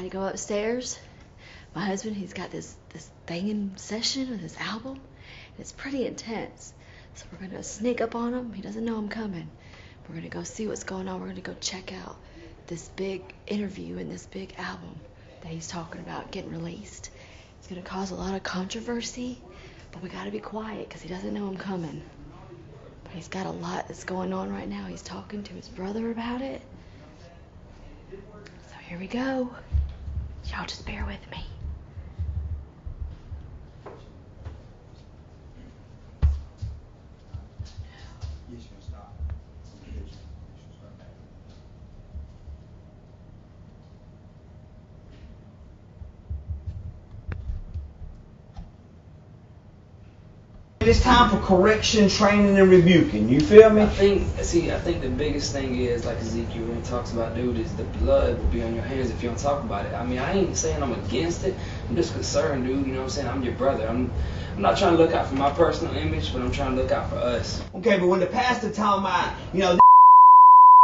to go upstairs. My husband, he's got this banging session with his album, and it's pretty intense. So we're gonna sneak up on him. He doesn't know I'm coming. We're gonna go see what's going on. We're gonna go check out this big interview and this big album that he's talking about getting released. It's gonna cause a lot of controversy, but we gotta be quiet because he doesn't know I'm coming. But he's got a lot that's going on right now. He's talking to his brother about it. So here we go. Y'all just bear with me. It's time for correction, training, and rebuking. You feel me? I think the biggest thing is, like Ezekiel when he talks about, dude, is the blood will be on your hands if you don't talk about it. I mean, I ain't saying I'm against it. I'm just concerned, dude. You know what I'm saying? I'm your brother. I'm not trying to look out for my personal image, but I'm trying to look out for us. Okay, but when the pastor talking about,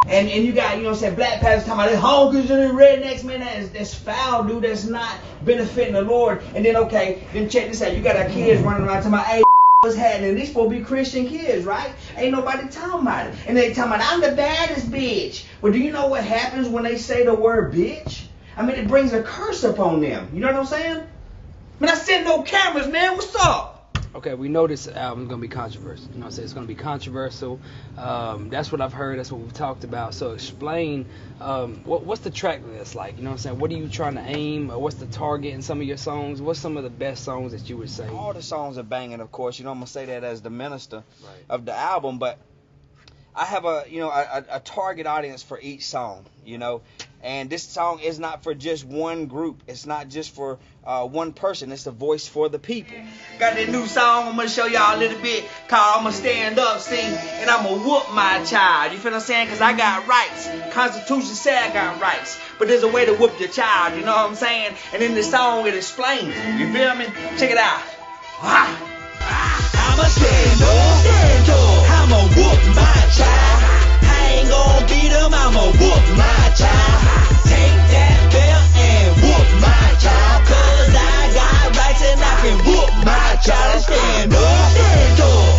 and you got, black pastors talking about the honkers and the rednecks, man, that's foul, dude. That's not benefiting the Lord. And then, then check this out. You got our kids running around talking about, hey, what's happening? These supposed to be Christian kids, right? Ain't nobody talking about it. And they talking about, I'm the baddest bitch. Well, do you know what happens when they say the word bitch? I mean, it brings a curse upon them. You know what I'm saying? Man, I said no cameras, man. What's up? Okay, we know this album's gonna be controversial. You know what I'm saying? It's gonna be controversial. That's what I've heard. That's what we've talked about. So explain what's the track list like? You know what I'm saying? What are you trying to aim? Or what's the target in some of your songs? What's some of the best songs that you would say? All the songs are banging, of course. I'm gonna say that as the minister of the album, but I have a target audience for each song. And this song is not for just one group. It's not just for one person. It's a voice for the people. Got that new song I'm going to show y'all a little bit called I'm going to Stand Up, see, and I'm going to whoop my child. You feel what I'm saying? Because I got rights. Constitution said I got rights. But there's a way to whoop your child, you know what I'm saying? And in the song it explains it. You feel me? Check it out. I'ma stand up, I'ma whoop my child. I ain't gon' beat him, I'ma whoop my child. Take that belt and whoop my child. Cause I got rights and I can whoop my child. Stand up,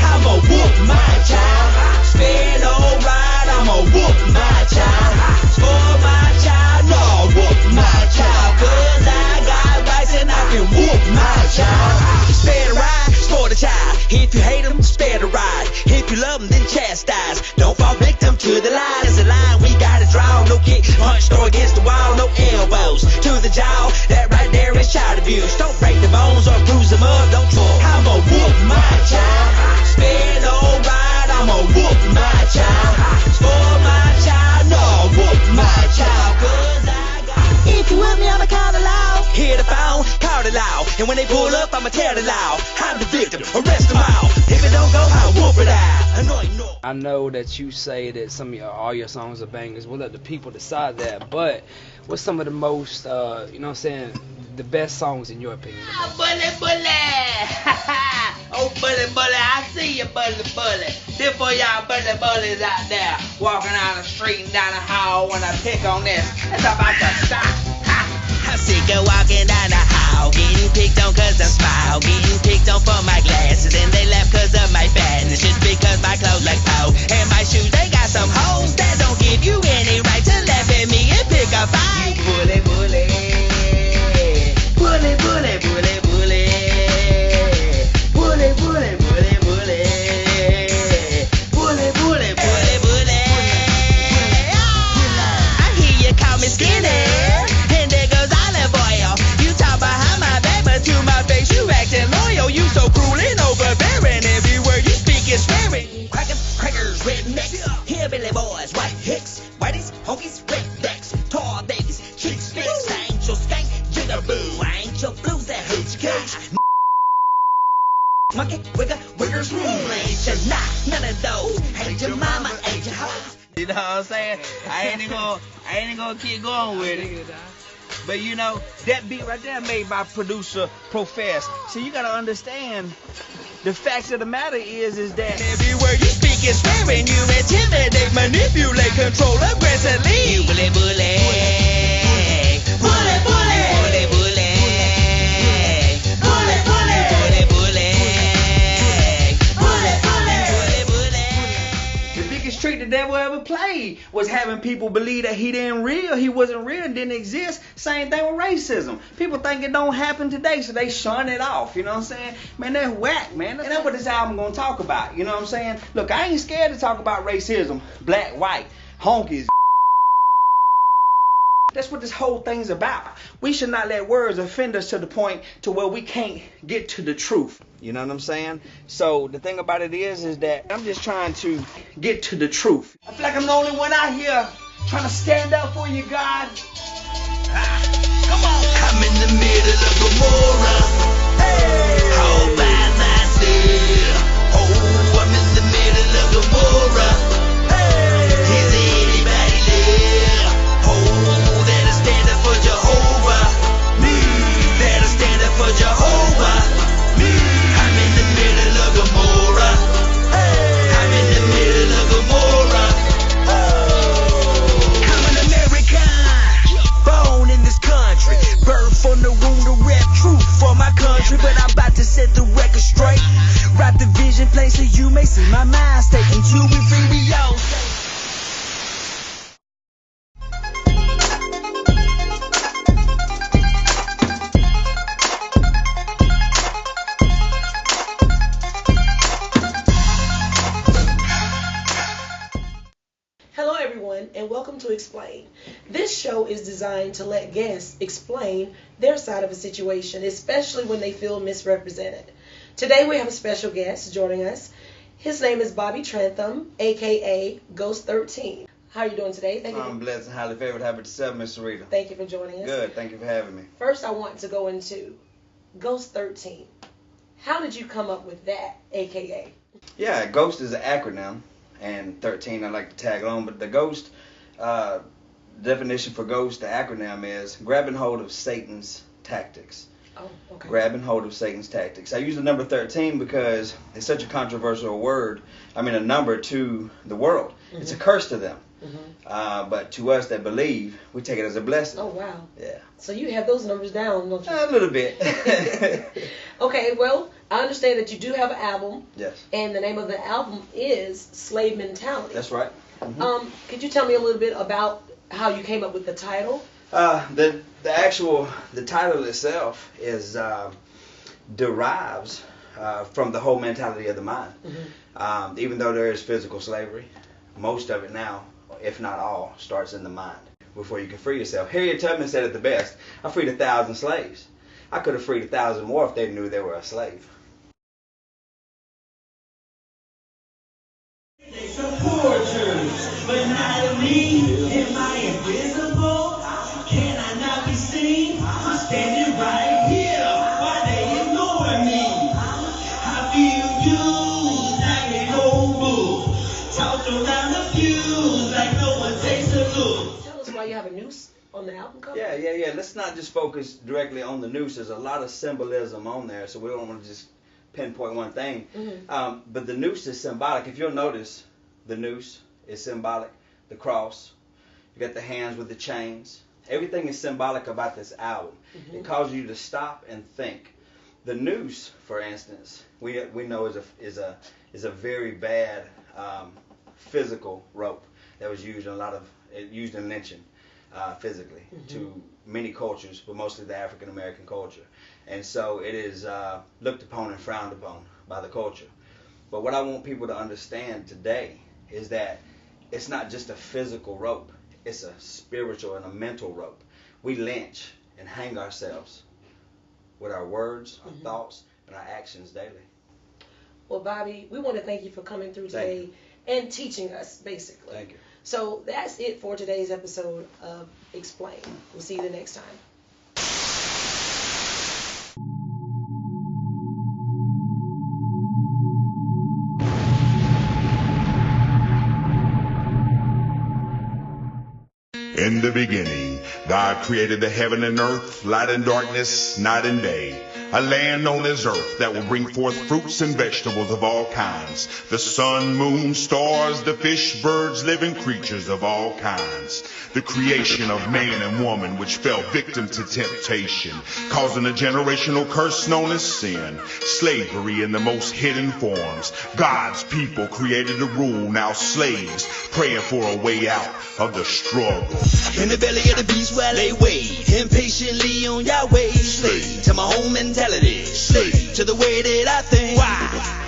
I'ma whoop my child. Stand alright, I'ma whoop my child. For my child, no, whoop my child. Cause I got rights and I can whoop my child. Spare the ride, for the child. If you hate him, spare the ride. If you love him, then chastise. Don't fall victim to the lie. There's a line we gotta draw. No kick, punch, throw against the wall. No elbows to the jaw. That right there is child abuse. Don't break the bones or bruise them up. Don't talk. I'ma whoop my child. Spare alright. I'ma whoop my child. For my child, no, whoop my child. Cause I got. If you with me, I'ma call the law. Hear the phone, call the law. And when they pull up, I'ma tell the law. I'm the victim, arrest them all. If it don't go, I'll whoop it out. I know that you say that all your songs are bangers. We'll let the people decide that. But what's some of the most, the best songs in your opinion? Oh, bully. Oh, bully. I see you, bully. This for y'all bullies out there walking down the street and down the hall when I pick on this. It's about to stop. I'm sick of walking down the hall, getting picked on cause I'm smile, getting picked on for my glasses, and they laugh cause of my fatness, just because my clothes look cold, and my shoes, they got some holes that don't give you any right to laugh at me and pick a fight. You bully. I hear you call me skinny. To my face, you acting loyal. You so cruel and overbearing. Every word you speak is swearing. Crackers, rednecks, hillbilly boys, white hicks, whiteys, honkies, rednecks, tall babies, chicks, fix. I ain't your skank, jigaboo. I ain't your blues that hoochie cooch. Monkey, wiggers, ain't you not? None of those. Ain't your mama, ain't your house. You know what I'm saying? I ain't gonna keep going with it. But that beat right there made by producer Profess. So you gotta understand, the facts of the matter is that every word you speak is swearing. You intimidate, manipulate, control aggressively. You bully. played was having people believe that he wasn't real and didn't exist. Same thing with racism. People think it don't happen today, so they shun it off. You know what I'm saying? Man, that's whack, man. And that's what this album gonna talk about. You know what I'm saying? Look, I ain't scared to talk about racism, black, white, honkies. That's what this whole thing's about. We should not let words offend us to the point to where we can't get to the truth. You know what I'm saying? So the thing about it is that I'm just trying to get to the truth. I feel like I'm the only one out here trying to stand up for you, God. Come on. I'm in the middle of Gomorrah. Hey. All by myself. Oh, I'm in the middle of Gomorrah. Hey. Is anybody there? Oh, that'll stand up for Jehovah. Me. That'll stand up for Jehovah. Me. I'm in the middle of Gomorrah. Hey. I'm in the middle of Gomorrah. Oh. I'm an American, born in this country, birth on the womb to rap truth for my country. But I'm about to set the record straight, write the vision plain so you may see my mind state. And you be free, we all say. Hello everyone, and welcome to Explain. This show is designed to let guests explain their side of a situation, especially when they feel misrepresented. Today we have a special guest joining us. His name is Bobby Trantham, aka Ghost 13. How are you doing today? Thank you. I'm blessed and highly favored. How about yourself, Miss Sarita? Thank you for joining us. Good. Thank you for having me. First, I want to go into Ghost 13. How did you come up with that, aka? Yeah, GHOST is an acronym, and 13 I like to tag along. But the GHOST definition for GHOST, the acronym is grabbing hold of Satan's tactics. Oh, okay. Grabbing hold of Satan's tactics. I use the number 13 because it's such a controversial word. I mean, a number to the world. Mm-hmm. It's a curse to them. Mm-hmm. But to us that believe, we take it as a blessing. Oh, wow. Yeah. So you have those numbers down, don't you? A little bit. Okay, well, I understand that you do have an album. Yes. And the name of the album is Slave Mentality. That's right. Mm-hmm. Could you tell me a little bit about how you came up with the title? The title itself is derives from the whole mentality of the mind. Mm-hmm. Even though there is physical slavery, most of it now, if not all, starts in the mind before you can free yourself. Harriet Tubman said it the best: I freed 1,000 slaves. I could have freed 1,000 more if they knew they were a slave. They support you, but not me. Am I invisible? Can I not be seen? I'm standing right here. Why they ignore me? I feel used like an old bull. Tossed around the fuse like no one takes a look. Tell us why you have a noose on the album cover. Yeah. Let's not just focus directly on the noose. There's a lot of symbolism on there, so we don't want to just pinpoint one thing. Mm-hmm. But the noose is symbolic. If you'll notice, the noose is symbolic. The cross, you got the hands with the chains. Everything is symbolic about this album. Mm-hmm. It causes you to stop and think. The noose, for instance, we know is a very bad physical rope that was used in lynching physically to many cultures, but mostly the African American culture. And so it is looked upon and frowned upon by the culture. But what I want people to understand today is that it's not just a physical rope. It's a spiritual and a mental rope. We lynch and hang ourselves with our words, our thoughts, and our actions daily. Well, Bobby, we want to thank you for coming through today and teaching us, basically. Thank you. So that's it for today's episode of Explain. We'll see you the next time. In the beginning, God created the heaven and earth, light and darkness, night and day. A land on this earth that will bring forth fruits and vegetables of all kinds. The sun, moon, stars, the fish, birds, living creatures of all kinds. The creation of man and woman which fell victim to temptation, causing a generational curse known as sin. Slavery in the most hidden forms. God's people created a rule, now slaves praying for a way out of the struggle. In the belly of the beast where I lay wait, impatiently on Yahweh. Slave to my own mentality, slave to the way that I think. Why?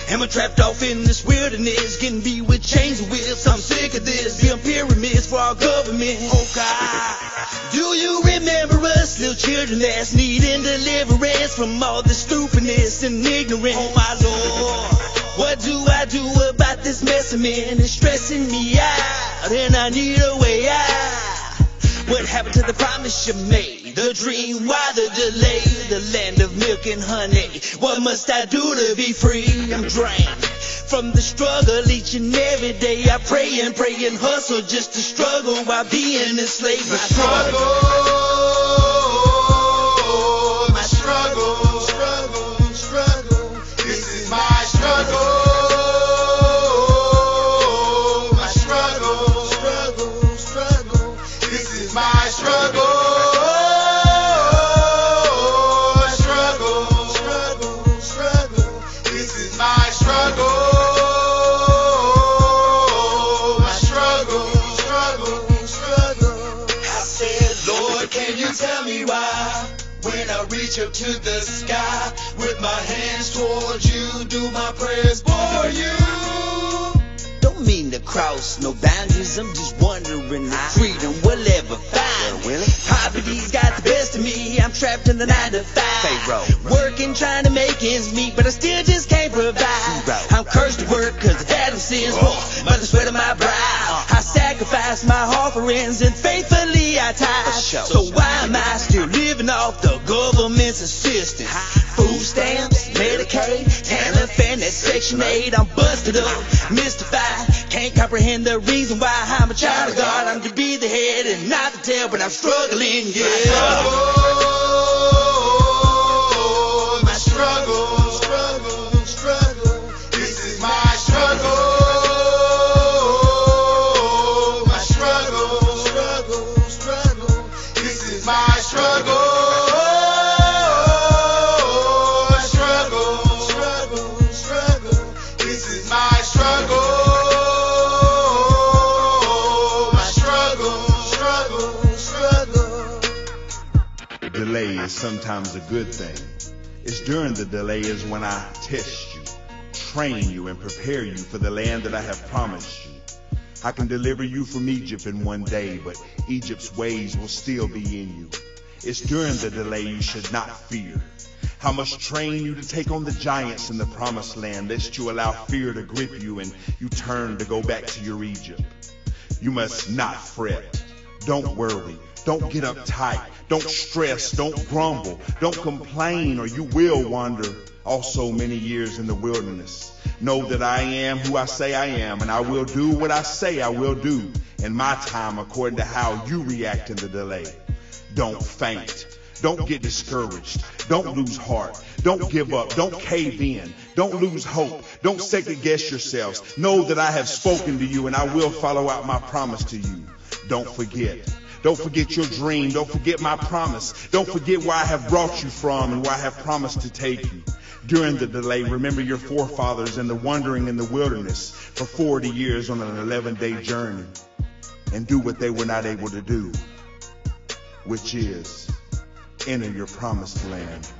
Am I trapped off in this wilderness, getting beat with chains and whips? I'm sick of this, building pyramids for our government. Oh God, do you remember us, little children that's needing deliverance from all the stupidness and ignorance? Oh my Lord, what do I do about this mess I'm in? It's stressing me out, and I need a way out. What happened to the promise you made? The dream, why the delay? The land of milk and honey. What must I do to be free? I'm drained from the struggle each and every day. I pray and hustle just to struggle while being enslaved. My struggle, my struggle, struggle, struggle. This is my struggle. My struggle, struggle, struggle. This is my struggle. Reach up to the sky with my hands towards you, do my prayers for you. Don't mean to cross no boundaries, I'm just wondering if freedom will ever find me. Poverty's got the best of me, I'm trapped in the 9 to 5. Working, trying to make ends meet, but I still just can't provide. I'm cursed to work cause of Adam's sins, by the sweat of my brow. I sacrifice my offerings and faithfully I tithe. So why am I still living off the government's assistance? Food stamps, Medicaid, TANF, and that Section 8. I'm busted up, mystified, can't comprehend the reason why I'm a child of God. I'm to be the head and not the tail, but I'm struggling, My struggle, struggle, struggle. This is my struggle. My struggle, struggle, struggle. This is my struggle. Struggle, struggle, struggle. This is my struggle. My struggle, struggle, struggle. Delay is sometimes a good thing. It's during the delay is when I test you, train you, and prepare you for the land that I have promised you. I can deliver you from Egypt in one day, but Egypt's ways will still be in you. It's during the delay you should not fear. I must train you to take on the giants in the promised land, lest you allow fear to grip you and you turn to go back to your Egypt. You must not fret. Don't worry. Don't get uptight. Don't stress. Don't grumble. Don't complain, or you will wander also many years in the wilderness. Know that I am who I say I am, and I will do what I say I will do in my time according to how you react in the delay. Don't faint. Don't get discouraged. Don't lose heart. Don't give up. Don't cave in. Don't lose hope. Don't second guess yourselves. Know that I have spoken to you and I will follow out my promise to you. Don't forget. Don't forget your dream. Don't forget my promise. Don't forget where I have brought you from and where I have promised to take you. During the delay, remember your forefathers and the wandering in the wilderness for 40 years on an 11-day journey, and do what they were not able to do, which is enter your promised land.